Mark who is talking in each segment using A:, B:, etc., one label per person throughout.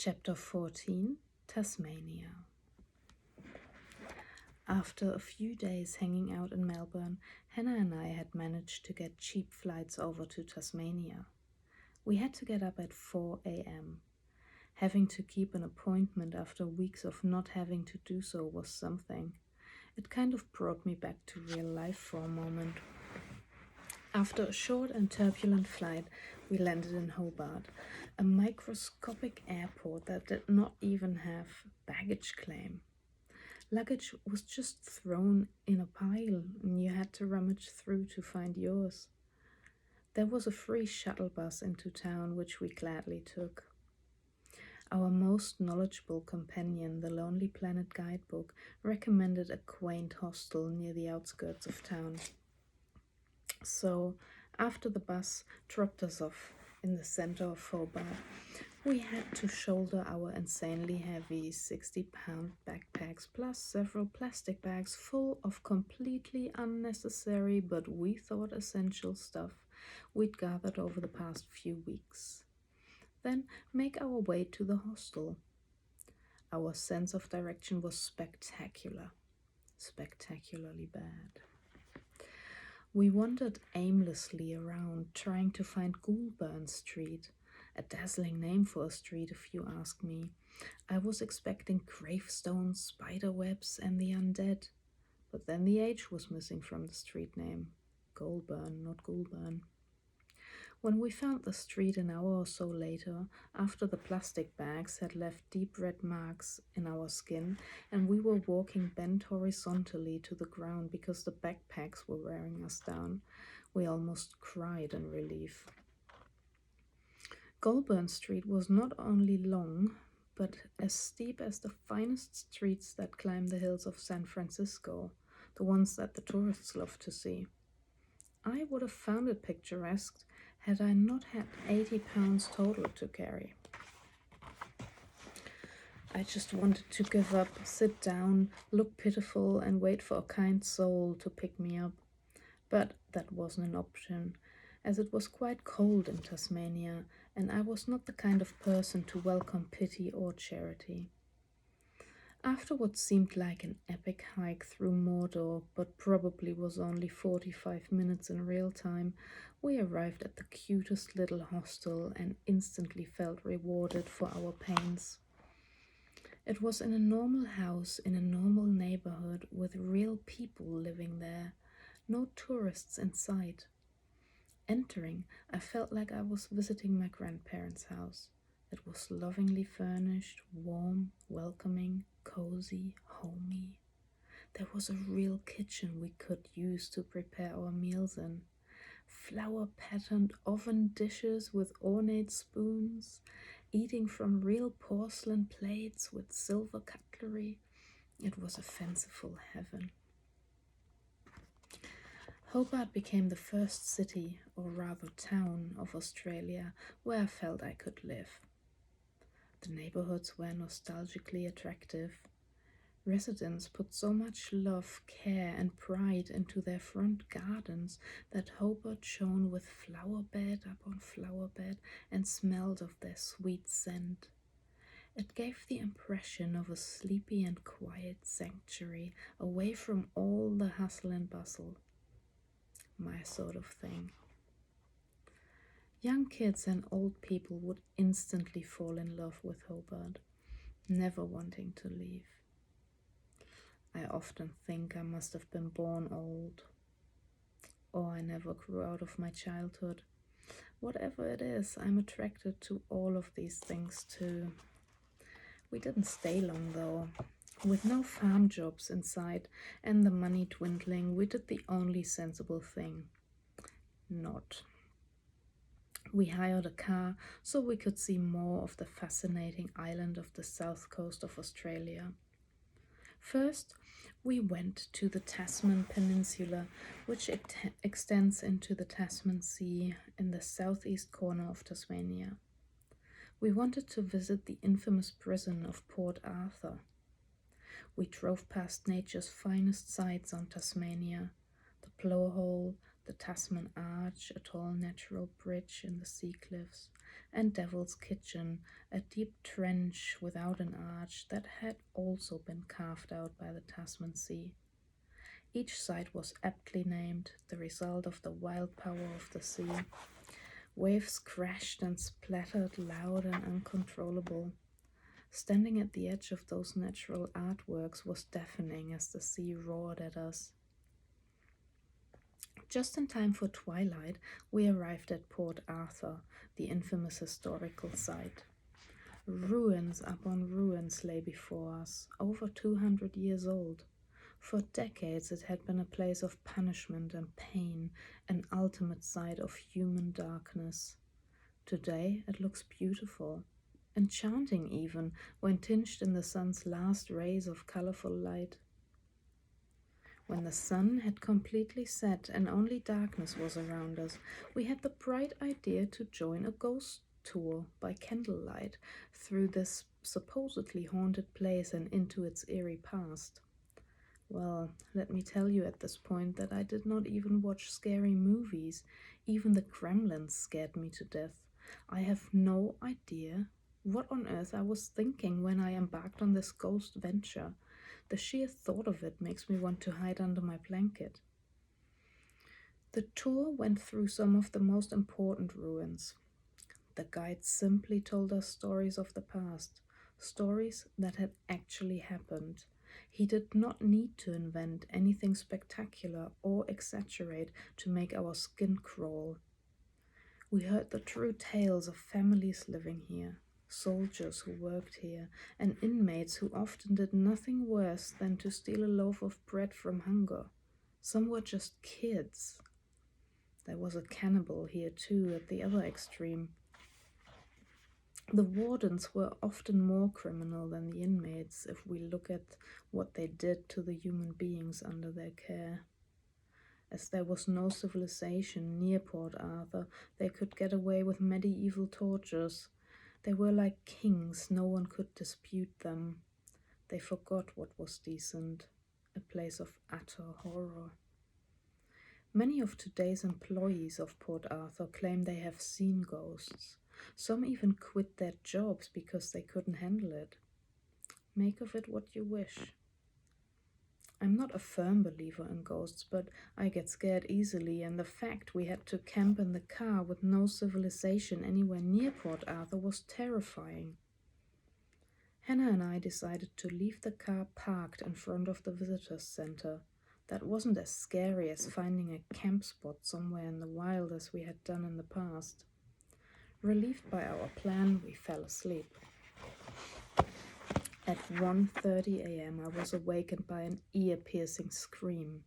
A: Chapter 14, Tasmania. After a few days hanging out in Melbourne, Hannah and I had managed to get cheap flights over to Tasmania. We had to get up at 4 a.m. Having to keep an appointment after weeks of not having to do so was something. It kind of brought me back to real life for a moment. After a short and turbulent flight, we landed in Hobart, a microscopic airport that did not even have baggage claim. Luggage was just thrown in a pile and you had to rummage through to find yours. There was a free shuttle bus into town which we gladly took. Our most knowledgeable companion, the Lonely Planet guidebook, recommended a quaint hostel near the outskirts of town. So, after the bus dropped us off in the center of Hobart, we had to shoulder our insanely heavy 60-pound backpacks plus several plastic bags full of completely unnecessary but we thought essential stuff we'd gathered over the past few weeks. Then make our way to the hostel. Our sense of direction was spectacularly bad. We wandered aimlessly around, trying to find Goulburn Street, a dazzling name for a street if you ask me. I was expecting gravestones, spider webs, and the undead, but then the H was missing from the street name. Goulburn, not Goulburn. When we found the street an hour or so later, after the plastic bags had left deep red marks in our skin and we were walking bent horizontally to the ground because the backpacks were wearing us down, we almost cried in relief. Goulburn Street was not only long, but as steep as the finest streets that climb the hills of San Francisco, the ones that the tourists love to see. I would have found it picturesque had I not had 80 pounds total to carry. I just wanted to give up, sit down, look pitiful, and wait for a kind soul to pick me up. But that wasn't an option, as it was quite cold in Tasmania, and I was not the kind of person to welcome pity or charity. After what seemed like an epic hike through Mordor, but probably was only 45 minutes in real time, we arrived at the cutest little hostel and instantly felt rewarded for our pains. It was in a normal house in a normal neighborhood with real people living there, no tourists in sight. Entering, I felt like I was visiting my grandparents' house. It was lovingly furnished, warm, welcoming, cozy, homey. There was a real kitchen we could use to prepare our meals in. Flower-patterned oven dishes with ornate spoons, eating from real porcelain plates with silver cutlery. It was a fanciful heaven. Hobart became the first city, or rather town, of Australia where I felt I could live. The neighborhoods were nostalgically attractive. Residents put so much love, care, and pride into their front gardens that Hobart shone with flower bed upon flower bed and smelled of their sweet scent. It gave the impression of a sleepy and quiet sanctuary away from all the hustle and bustle. My sort of thing. Young kids and old people would instantly fall in love with Hobart, never wanting to leave. I often think I must have been born old, or I never grew out of my childhood. Whatever it is, I'm attracted to all of these things too. We didn't stay long though. With no farm jobs in sight and the money dwindling, we did the only sensible thing. Not. We hired a car so we could see more of the fascinating island of the south coast of Australia. First, we went to the Tasman Peninsula, which extends into the Tasman Sea in the southeast corner of Tasmania. We wanted to visit the infamous prison of Port Arthur. We drove past nature's finest sights on Tasmania, the Blowhole, the Tasman Arch, a tall natural bridge in the sea cliffs, and Devil's Kitchen, a deep trench without an arch that had also been carved out by the Tasman Sea. Each site was aptly named, the result of the wild power of the sea. Waves crashed and splattered loud and uncontrollable. Standing at the edge of those natural artworks was deafening as the sea roared at us. Just in time for twilight, we arrived at Port Arthur, the infamous historical site. Ruins upon ruins lay before us, over 200 years old. For decades it had been a place of punishment and pain, an ultimate site of human darkness. Today it looks beautiful, enchanting even, when tinged in the sun's last rays of colorful light. When the sun had completely set and only darkness was around us, we had the bright idea to join a ghost tour by candlelight through this supposedly haunted place and into its eerie past. Well, let me tell you at this point that I did not even watch scary movies. Even the Gremlins scared me to death. I have no idea what on earth I was thinking when I embarked on this ghost venture. The sheer thought of it makes me want to hide under my blanket. The tour went through some of the most important ruins. The guide simply told us stories of the past, stories that had actually happened. He did not need to invent anything spectacular or exaggerate to make our skin crawl. We heard the true tales of families living here, soldiers who worked here, and inmates who often did nothing worse than to steal a loaf of bread from hunger. Some were just kids. There was a cannibal here too at the other extreme. The wardens were often more criminal than the inmates if we look at what they did to the human beings under their care. As there was no civilization near Port Arthur, they could get away with medieval tortures. They were like kings, no one could dispute them. They forgot what was decent, a place of utter horror. Many of today's employees of Port Arthur claim they have seen ghosts. Some even quit their jobs because they couldn't handle it. Make of it what you wish. I'm not a firm believer in ghosts, but I get scared easily, and the fact we had to camp in the car with no civilization anywhere near Port Arthur was terrifying. Hannah and I decided to leave the car parked in front of the visitors center. That wasn't as scary as finding a camp spot somewhere in the wild as we had done in the past. Relieved by our plan, we fell asleep. At 1:30 a.m. I was awakened by an ear-piercing scream.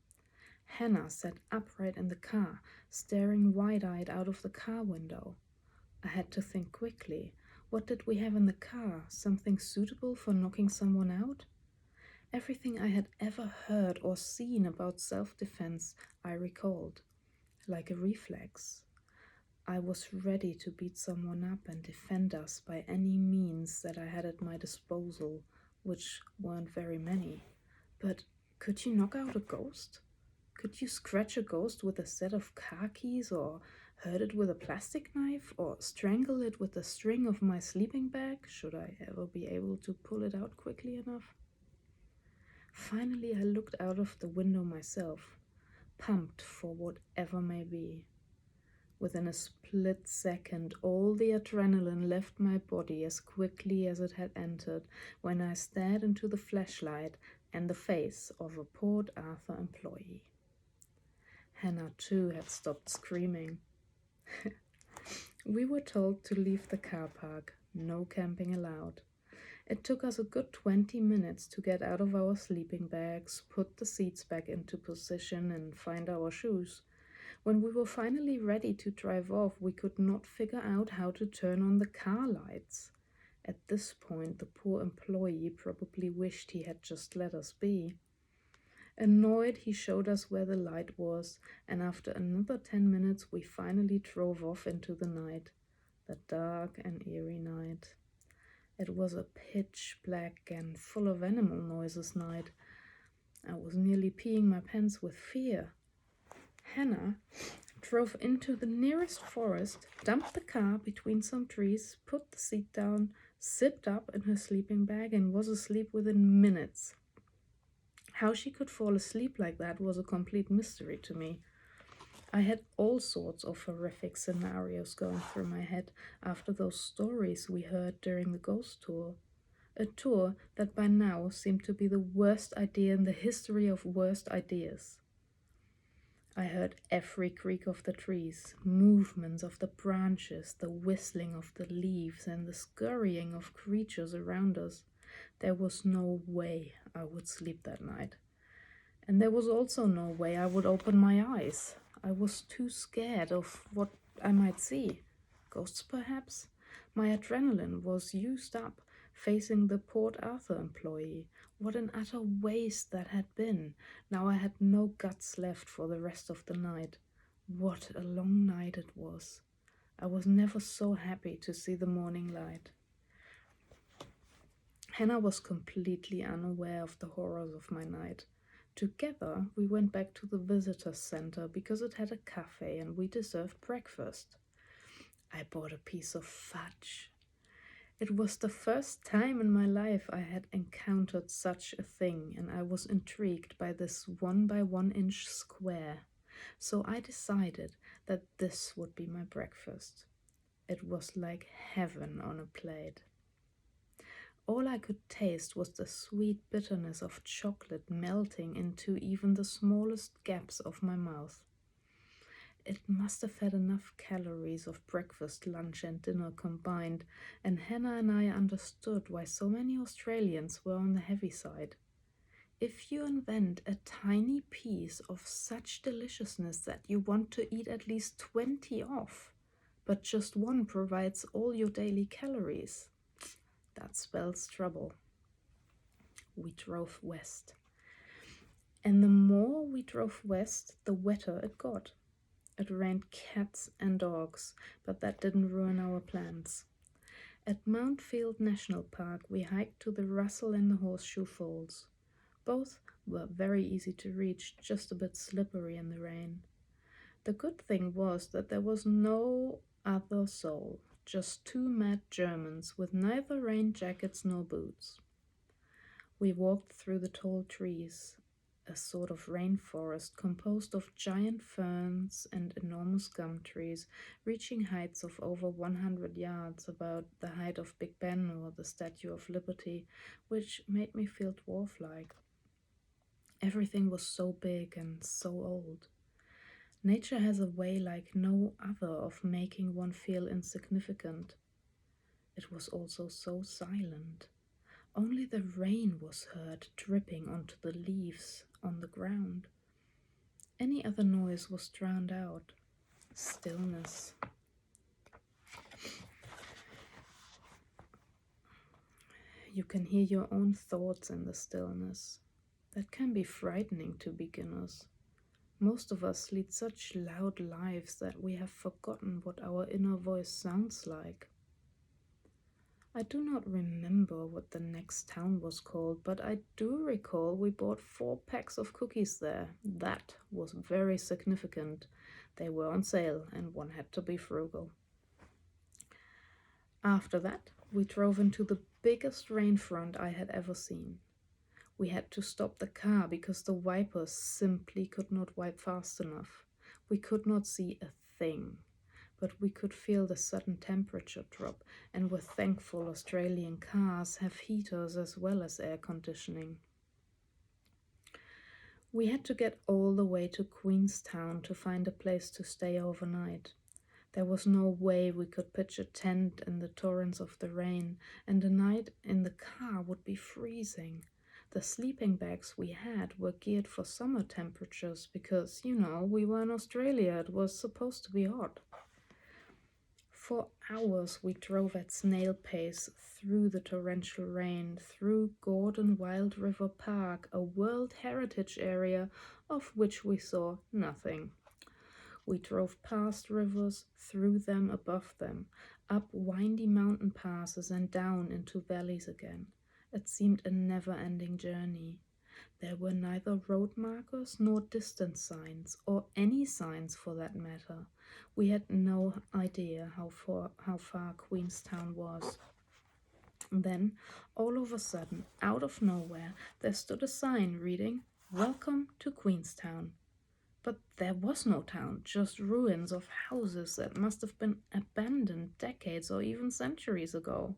A: Hannah sat upright in the car, staring wide-eyed out of the car window. I had to think quickly. What did we have in the car? Something suitable for knocking someone out? Everything I had ever heard or seen about self-defense I recalled, like a reflex. I was ready to beat someone up and defend us by any means that I had at my disposal, which weren't very many. But could you knock out a ghost? Could you scratch a ghost with a set of car keys, or hurt it with a plastic knife, or strangle it with the string of my sleeping bag, should I ever be able to pull it out quickly enough? Finally, I looked out of the window myself, pumped for whatever may be. Within a split second, all the adrenaline left my body as quickly as it had entered when I stared into the flashlight and the face of a Port Arthur employee. Hannah, too, had stopped screaming. We were told to leave the car park, no camping allowed. It took us a good 20 minutes to get out of our sleeping bags, put the seats back into position, and find our shoes. When we were finally ready to drive off, we could not figure out how to turn on the car lights. At this point, the poor employee probably wished he had just let us be. Annoyed, he showed us where the light was, and after another 10 minutes, we finally drove off into the night, the dark and eerie night. It was a pitch black and full of animal noises night. I was nearly peeing my pants with fear. Hannah drove into the nearest forest, dumped the car between some trees, put the seat down, zipped up in her sleeping bag, and was asleep within minutes. How she could fall asleep like that was a complete mystery to me. I had all sorts of horrific scenarios going through my head after those stories we heard during the ghost tour. A tour that by now seemed to be the worst idea in the history of worst ideas. I heard every creak of the trees, movements of the branches, the whistling of the leaves, and the scurrying of creatures around us. There was no way I would sleep that night. And there was also no way I would open my eyes. I was too scared of what I might see. Ghosts, perhaps? My adrenaline was used up facing the Port Arthur employee. What an utter waste that had been. Now I had no guts left for the rest of the night. What a long night it was. I was never so happy to see the morning light. Hannah was completely unaware of the horrors of my night. Together, we went back to the visitor center because it had a cafe and we deserved breakfast. I bought a piece of fudge. It was the first time in my life I had encountered such a thing, and I was intrigued by this 1 by 1 inch square. So I decided that this would be my breakfast. It was like heaven on a plate. All I could taste was the sweet bitterness of chocolate melting into even the smallest gaps of my mouth. It must have had enough calories of breakfast, lunch, and dinner combined, and Hannah and I understood why so many Australians were on the heavy side. If you invent a tiny piece of such deliciousness that you want to eat at least 20 off, but just one provides all your daily calories, that spells trouble. We drove west. And the more we drove west, the wetter it got. It rained cats and dogs, but that didn't ruin our plans. At Mount Field National Park, we hiked to the Russell and the Horseshoe Falls. Both were very easy to reach, just a bit slippery in the rain. The good thing was that there was no other soul, just two mad Germans with neither rain jackets nor boots. We walked through the tall trees, a sort of rainforest composed of giant ferns and enormous gum trees, reaching heights of over 100 yards, about the height of Big Ben or the Statue of Liberty, which made me feel dwarf-like. Everything was so big and so old. Nature has a way like no other of making one feel insignificant. It was also so silent. Only the rain was heard dripping onto the leaves on the ground. Any other noise was drowned out. Stillness. You can hear your own thoughts in the stillness. That can be frightening to beginners. Most of us lead such loud lives that we have forgotten what our inner voice sounds like. I do not remember what the next town was called, but I do recall we bought 4 packs of cookies there. That was very significant. They were on sale and one had to be frugal. After that, we drove into the biggest rain front I had ever seen. We had to stop the car because the wipers simply could not wipe fast enough. We could not see a thing, but we could feel the sudden temperature drop, and we're thankful Australian cars have heaters as well as air conditioning. We had to get all the way to Queenstown to find a place to stay overnight. There was no way we could pitch a tent in the torrents of the rain, and a night in the car would be freezing. The sleeping bags we had were geared for summer temperatures because, we were in Australia, it was supposed to be hot. For hours we drove at snail pace through the torrential rain, through Gordon Wild River Park, a World Heritage Area of which we saw nothing. We drove past rivers, through them, above them, up windy mountain passes and down into valleys again. It seemed a never-ending journey. There were neither road markers nor distance signs, or any signs for that matter. We had no idea how far Queenstown was. Then, all of a sudden, out of nowhere, there stood a sign reading, "Welcome to Queenstown." But there was no town, just ruins of houses that must have been abandoned decades or even centuries ago.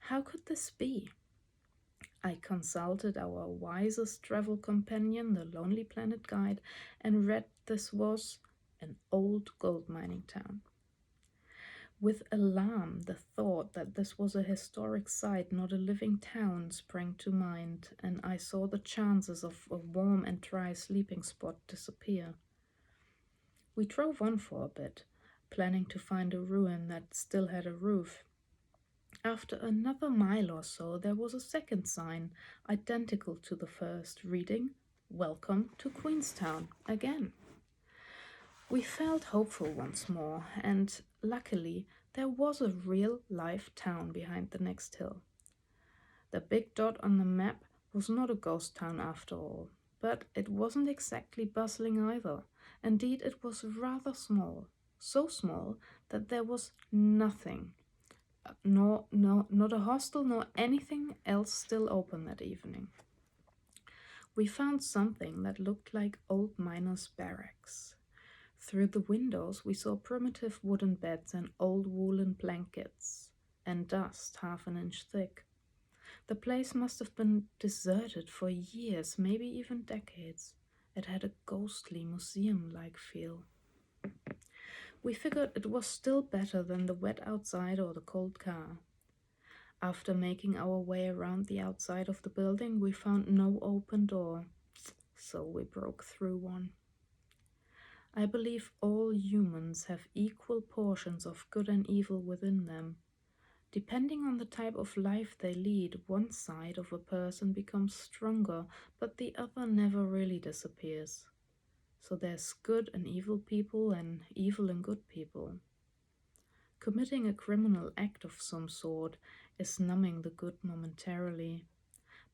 A: How could this be? I consulted our wisest travel companion, the Lonely Planet Guide, and read this was an old gold mining town. With alarm, the thought that this was a historic site, not a living town, sprang to mind, and I saw the chances of a warm and dry sleeping spot disappear. We drove on for a bit, planning to find a ruin that still had a roof. After another mile or so, there was a second sign, identical to the first, reading, "Welcome to Queenstown," again. We felt hopeful once more, and luckily, there was a real live town behind the next hill. The big dot on the map was not a ghost town after all, but it wasn't exactly bustling either. Indeed, it was rather small, so small that there was nothing, not a hostel nor anything else still open that evening. We found something that looked like old miners' barracks. Through the windows, we saw primitive wooden beds and old woolen blankets, and dust 1/2 inch thick. The place must have been deserted for years, maybe even decades. It had a ghostly museum-like feel. We figured it was still better than the wet outside or the cold car. After making our way around the outside of the building, we found no open door, so we broke through one. I believe all humans have equal portions of good and evil within them. Depending on the type of life they lead, one side of a person becomes stronger, but the other never really disappears. So there's good and evil people and evil and good people. Committing a criminal act of some sort is numbing the good momentarily,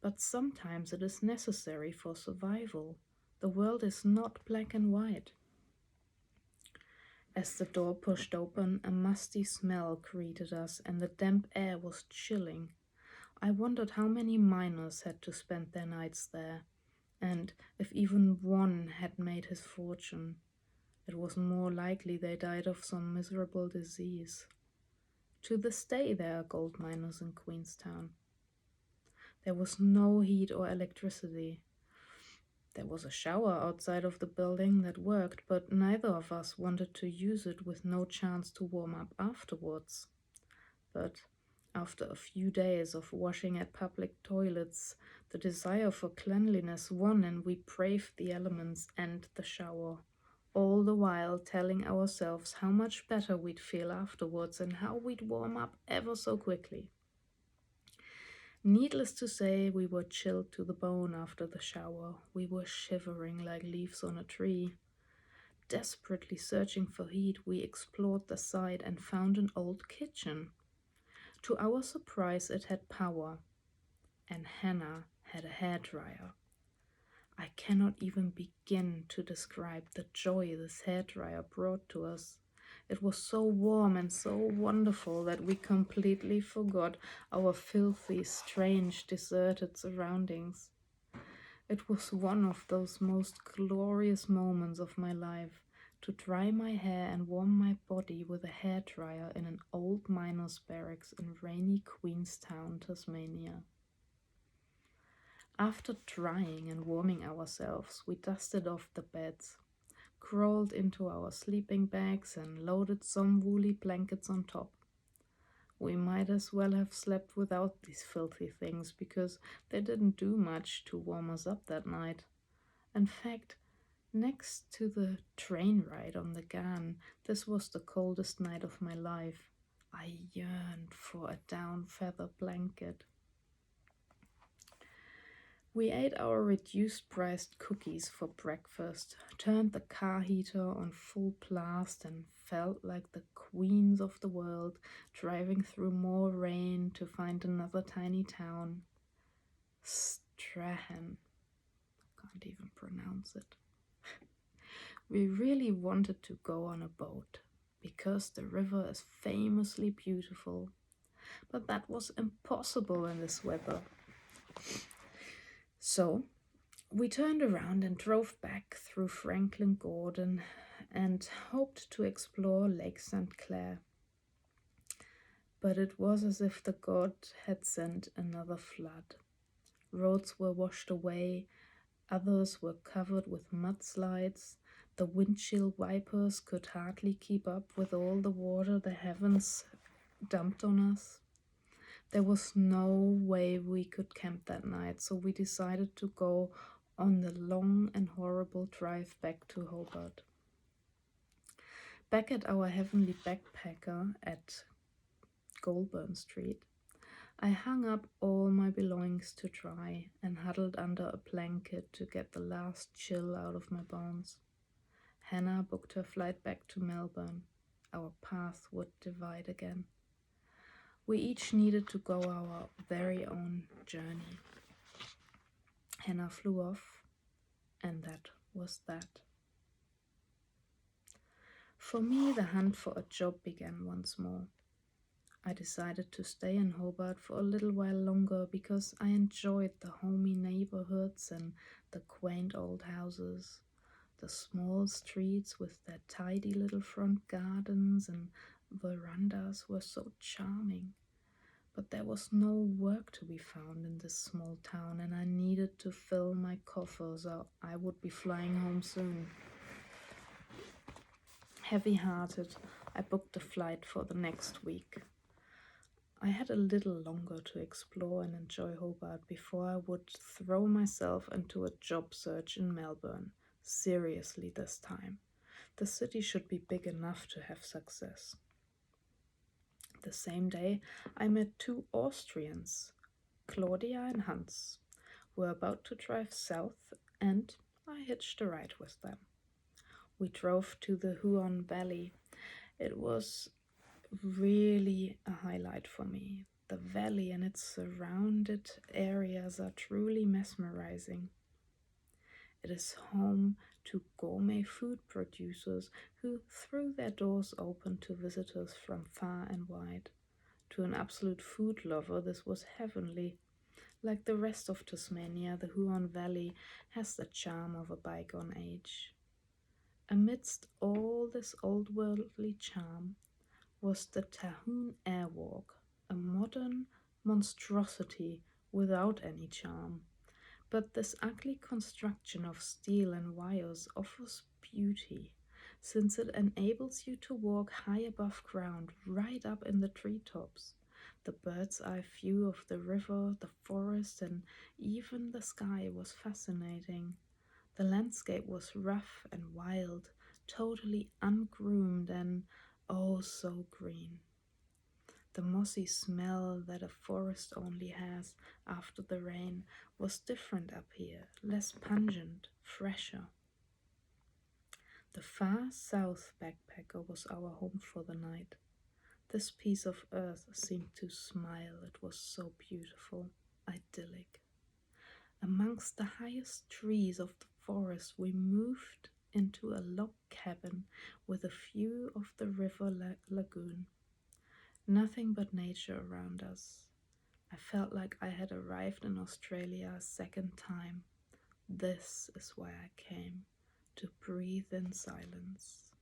A: but sometimes it is necessary for survival. The world is not black and white. As the door pushed open, a musty smell greeted us, and the damp air was chilling. I wondered how many miners had to spend their nights there, and if even one had made his fortune. It was more likely they died of some miserable disease. To this day there are gold miners in Queenstown. There was no heat or electricity. There was a shower outside of the building that worked, but neither of us wanted to use it with no chance to warm up afterwards. But after a few days of washing at public toilets, the desire for cleanliness won, and we braved the elements and the shower, all the while telling ourselves how much better we'd feel afterwards and how we'd warm up ever so quickly. Needless to say, we were chilled to the bone after the shower. We were shivering like leaves on a tree. Desperately searching for heat, we explored the site and found an old kitchen. To our surprise, it had power, and Hannah had a hairdryer. I cannot even begin to describe the joy this hairdryer brought to us. It was so warm and so wonderful that we completely forgot our filthy, strange, deserted surroundings. It was one of those most glorious moments of my life, to dry my hair and warm my body with a hairdryer in an old miner's barracks in rainy Queenstown, Tasmania. After drying and warming ourselves, we dusted off the beds, crawled into our sleeping bags, and loaded some woolly blankets on top. We might as well have slept without these filthy things, because they didn't do much to warm us up that night. In fact, next to the train ride on the Ghan, this was the coldest night of my life. I yearned for a down feather blanket. We ate our reduced-priced cookies for breakfast, turned the car heater on full blast, and felt like the queens of the world, driving through more rain to find another tiny town. Strahan. can't even pronounce it. We really wanted to go on a boat because the river is famously beautiful, but that was impossible in this weather. So we turned around and drove back through Franklin Gordon and hoped to explore Lake St. Clair. But it was as if the god had sent another flood. Roads were washed away, others were covered with mudslides. The windshield wipers could hardly keep up with all the water the heavens dumped on us. There was no way we could camp that night, so we decided to go on the long and horrible drive back to Hobart. Back at our heavenly backpacker at Goulburn Street, I hung up all my belongings to dry and huddled under a blanket to get the last chill out of my bones. Hannah booked her flight back to Melbourne. Our paths would divide again. We each needed to go our very own journey. Hannah flew off, and that was that. For me, the hunt for a job began once more. I decided to stay in Hobart for a little while longer because I enjoyed the homey neighborhoods and the quaint old houses. The small streets with their tidy little front gardens and verandas were so charming. But there was no work to be found in this small town, and I needed to fill my coffers or I would be flying home soon. Heavy-hearted, I booked a flight for the next week. I had a little longer to explore and enjoy Hobart before I would throw myself into a job search in Melbourne. Seriously this time. The city should be big enough to have success. The same day, I met two Austrians, Claudia and Hans, who were about to drive south, and I hitched a ride with them. We drove to the Huon Valley. It was really a highlight for me. The valley and its surrounded areas are truly mesmerizing. It is home to gourmet food producers who threw their doors open to visitors from far and wide. To an absolute food lover, this was heavenly. Like the rest of Tasmania, the Huon Valley has the charm of a bygone age. Amidst all this old worldly charm was the Tahoon Airwalk, a modern monstrosity without any charm. But this ugly construction of steel and wires offers beauty, since it enables you to walk high above ground, right up in the treetops. The bird's eye view of the river, the forest, and even the sky was fascinating. The landscape was rough and wild, totally ungroomed, and oh so green. The mossy smell that a forest only has after the rain was different up here, less pungent, fresher. The far south backpacker was our home for the night. This piece of earth seemed to smile. It was so beautiful, idyllic. Amongst the highest trees of the forest, we moved into a log cabin with a view of the river lagoon. Nothing but nature around us. I felt like I had arrived in Australia a second time. This is why I came, to breathe in silence.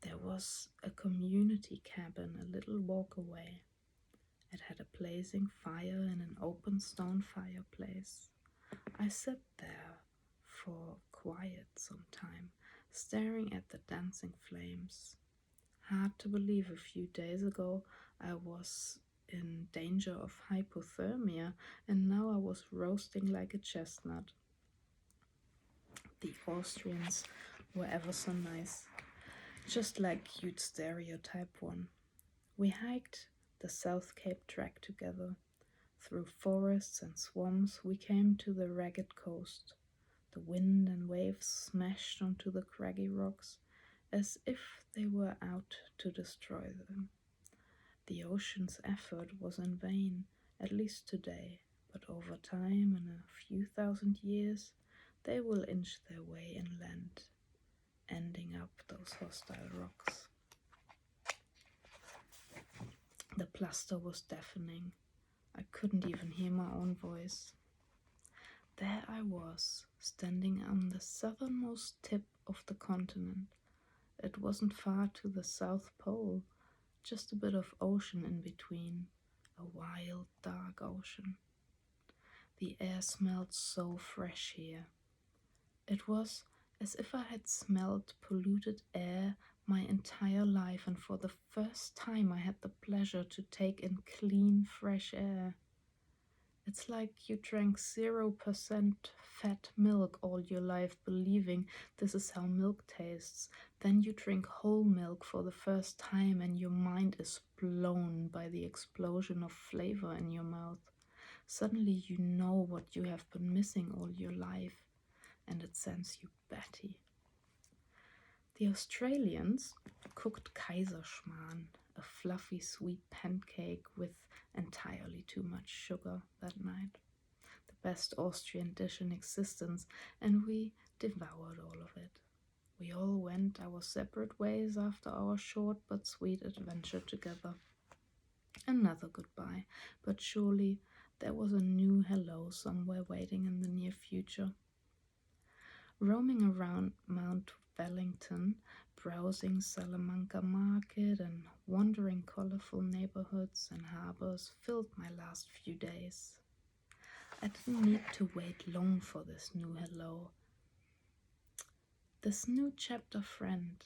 A: There was a community cabin a little walk away. It had a blazing fire and an open stone fireplace. I sat there for quiet some time, staring at the dancing flames. Hard to believe a few days ago I was in danger of hypothermia, and now I was roasting like a chestnut. The Austrians were ever so nice, just like you'd stereotype one. We hiked the South Cape Track together. Through forests and swamps we came to the ragged coast. The wind and waves smashed onto the craggy rocks as if they were out to destroy them. The ocean's effort was in vain, at least today, but over time, in a few thousand years, they will inch their way inland, ending up those hostile rocks. The plaster was deafening. I couldn't even hear my own voice. There I was, standing on the southernmost tip of the continent. It wasn't far to the South Pole, just a bit of ocean in between, a wild, dark ocean. The air smelled so fresh here. It was as if I had smelled polluted air my entire life, and for the first time I had the pleasure to take in clean, fresh air. It's like you drank 0% fat milk all your life, believing this is how milk tastes. Then you drink whole milk for the first time, and your mind is blown by the explosion of flavor in your mouth. Suddenly you know what you have been missing all your life, and it sends you batty. The Australians cooked Kaiserschmarrn, a fluffy sweet pancake with entirely too much sugar, that night. The best Austrian dish in existence, and we devoured all of it. We all went our separate ways after our short but sweet adventure together. Another goodbye, but surely there was a new hello somewhere waiting in the near future. Roaming around Mount Wellington, browsing Salamanca Market and wandering colorful neighborhoods and harbors filled my last few days. I didn't need to wait long for this new hello, this new chapter friend.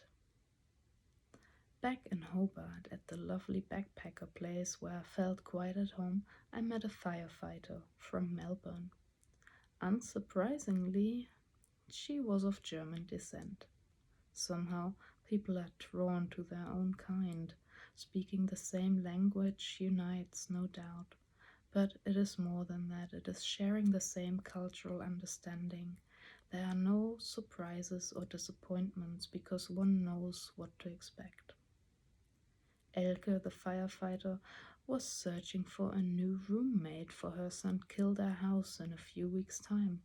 A: Back in Hobart, at the lovely backpacker place where I felt quite at home, I met a firefighter from Melbourne. Unsurprisingly, she was of German descent. Somehow, people are drawn to their own kind. Speaking the same language unites, no doubt. But it is more than that. It is sharing the same cultural understanding. There are no surprises or disappointments because one knows what to expect. Elke, the firefighter, was searching for a new roommate for her son Kildare house in a few weeks' time.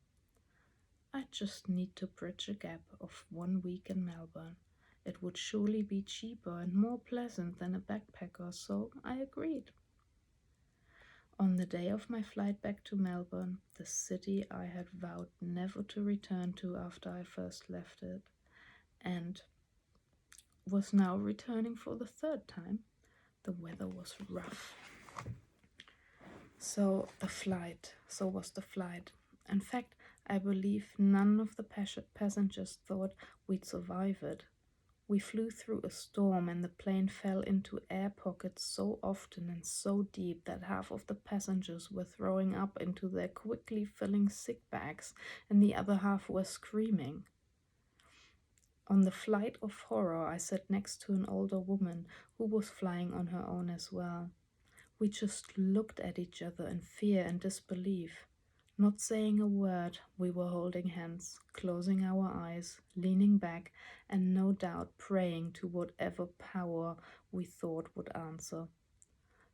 A: I just need to bridge a gap of 1 week in Melbourne. It would surely be cheaper and more pleasant than a backpacker, so I agreed. On the day of my flight back to Melbourne, the city I had vowed never to return to after I first left it, and was now returning for the third time, the weather was rough. So was the flight. In fact, I believe none of the passengers thought we'd survive it. We flew through a storm and the plane fell into air pockets so often and so deep that half of the passengers were throwing up into their quickly filling sick bags and the other half were screaming. On the flight of horror, I sat next to an older woman who was flying on her own as well. We just looked at each other in fear and disbelief. Not saying a word, we were holding hands, closing our eyes, leaning back, and no doubt praying to whatever power we thought would answer.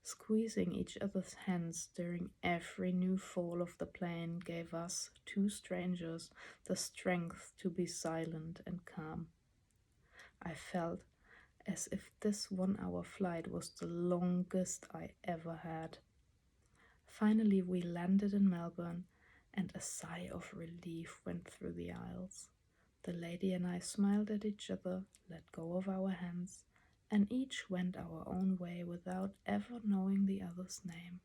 A: Squeezing each other's hands during every new fall of the plane gave us, two strangers, the strength to be silent and calm. I felt as if this 1 hour flight was the longest I ever had. Finally, we landed in Melbourne, and a sigh of relief went through the aisles. The lady and I smiled at each other, let go of our hands, and each went our own way without ever knowing the other's name.